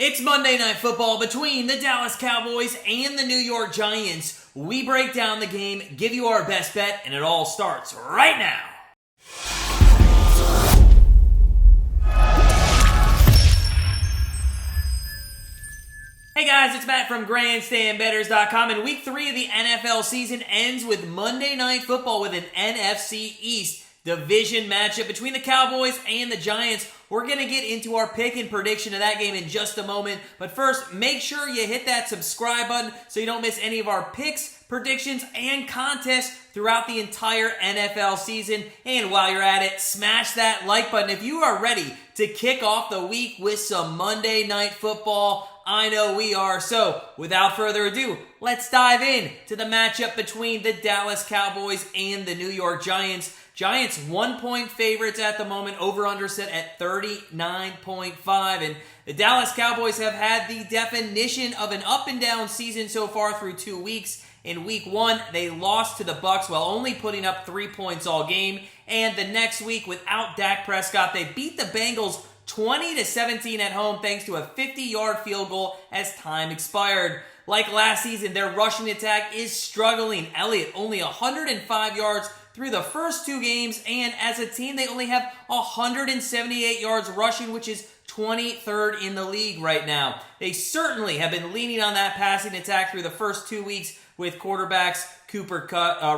It's Monday Night Football between the Dallas Cowboys and the New York Giants. We break down the game, give you our best bet, and it all starts right now. Hey guys, it's Matt from Grandstand, Bettors.com, and Week 3 of the NFL season ends with Monday Night Football with an NFC East Division matchup between the Cowboys and the Giants. We're going to get into our pick and prediction of that game in just a moment, but first, make sure you hit that subscribe button so you don't miss any of our picks, predictions, and contests throughout the entire NFL season. And while you're at it, smash that like button if you are ready to kick off the week with some Monday Night Football. I know we are. So, without further ado, let's dive in to the matchup between the Dallas Cowboys and the New York Giants. Giants 1-point favorites at the moment, over-under set at 39.5. And the Dallas Cowboys have had the definition of an up-and-down season so far through 2 weeks. In Week 1, they lost to the Bucs while only putting up 3 points all game. And the next week, without Dak Prescott, they beat the Bengals 20-17 at home thanks to a 50-yard field goal as time expired. Like last season, their rushing attack is struggling. Elliott only 105 yards through the first 2 games, and as a team, they only have 178 yards rushing, which is 23rd in the league right now. They certainly have been leaning on that passing attack through the first 2 weeks with quarterbacks Cooper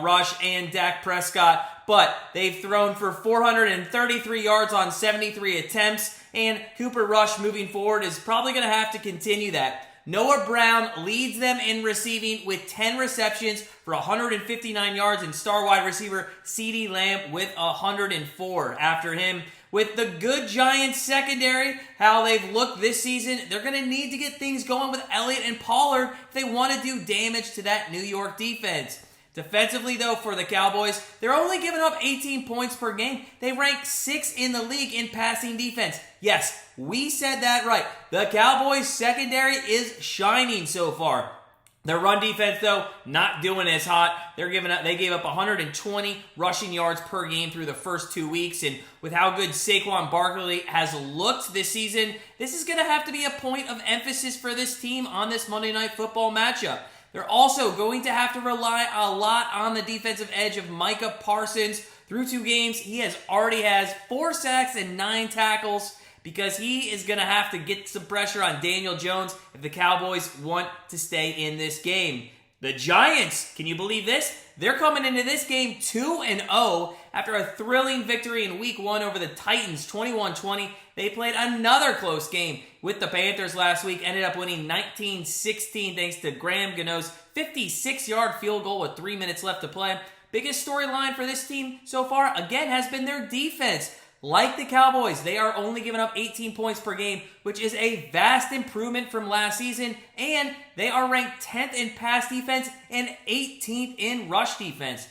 Rush and Dak Prescott, but they've thrown for 433 yards on 73 attempts, and Cooper Rush moving forward is probably going to have to continue that. Noah Brown leads them in receiving with 10 receptions for 159 yards, and star wide receiver CeeDee Lamb with 104 after him. With the good Giants secondary, how they've looked this season, they're going to need to get things going with Elliott and Pollard if they want to do damage to that New York defense. Defensively, though, for the Cowboys, they're only giving up 18 points per game. They rank 6th in the league in passing defense. Yes, we said that right. The Cowboys secondary is shining so far. Their run defense, though, not doing as hot. They gave up 120 rushing yards per game through the first 2 weeks, and with how good Saquon Barkley has looked this season, this is going to have to be a point of emphasis for this team on this Monday Night Football matchup. They're also going to have to rely a lot on the defensive edge of Micah Parsons. Through 2 games, he already has 4 sacks and 9 tackles because he is going to have to get some pressure on Daniel Jones if the Cowboys want to stay in this game. The Giants, can you believe this? They're coming into this game 2-0 after a thrilling victory in Week 1 over the Titans, 21-20. They played another close game with the Panthers last week, ended up winning 19-16 thanks to Graham Gano's 56-yard field goal with 3 minutes left to play. Biggest storyline for this team so far, again, has been their defense. Like the Cowboys, they are only giving up 18 points per game, which is a vast improvement from last season, and they are ranked 10th in pass defense and 18th in rush defense.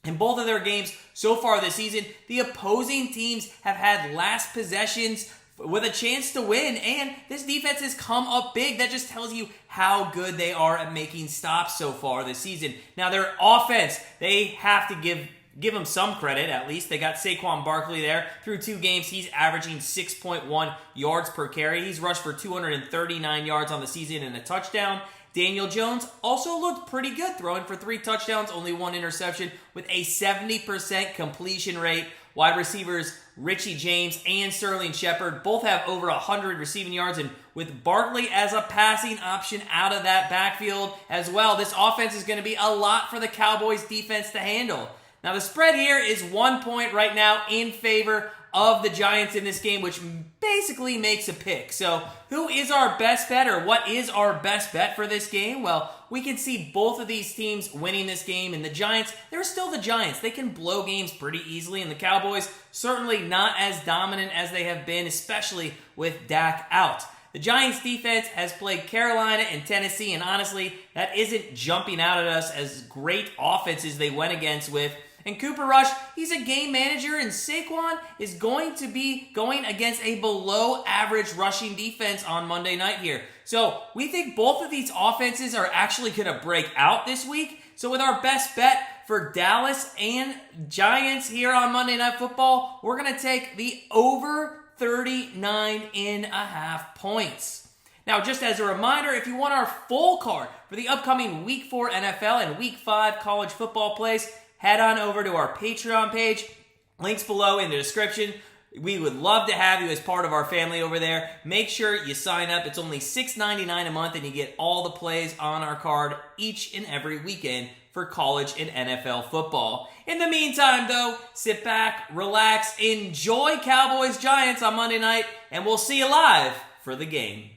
In both of their games so far this season, the opposing teams have had last possessions with a chance to win, and this defense has come up big. That just tells you how good they are at making stops so far this season. Now, their offense, they have to give them some credit, at least. They got Saquon Barkley there. Through 2 games, he's averaging 6.1 yards per carry. He's rushed for 239 yards on the season and a touchdown. Daniel Jones also looked pretty good, throwing for 3 touchdowns, only 1 interception, with a 70% completion rate. Wide receivers Richie James and Sterling Shepard both have over 100 receiving yards, and with Barkley as a passing option out of that backfield as well, this offense is going to be a lot for the Cowboys defense to handle. Now, the spread here is 1 point right now in favor of the Giants in this game, which basically makes a pick. So, who is our best bet, or what is our best bet for this game? Well, we can see both of these teams winning this game, and the Giants, they're still the Giants. They can blow games pretty easily, and the Cowboys certainly not as dominant as they have been, especially with Dak out. The Giants defense has played Carolina and Tennessee, and honestly, that isn't jumping out at us as great offenses they went against with. And Cooper Rush, he's a game manager, and Saquon is going to be going against a below-average rushing defense on Monday night here. So we think both of these offenses are actually going to break out this week. So with our best bet for Dallas and Giants here on Monday Night Football, we're going to take the over 39.5 points. Now, just as a reminder, if you want our full card for the upcoming Week 4 NFL and Week 5 college football plays, head on over to our Patreon page. Links below in the description. We would love to have you as part of our family over there. Make sure you sign up. It's only $6.99 a month, and you get all the plays on our card each and every weekend for college and NFL football. In the meantime, though, sit back, relax, enjoy Cowboys-Giants on Monday night, and we'll see you live for the game.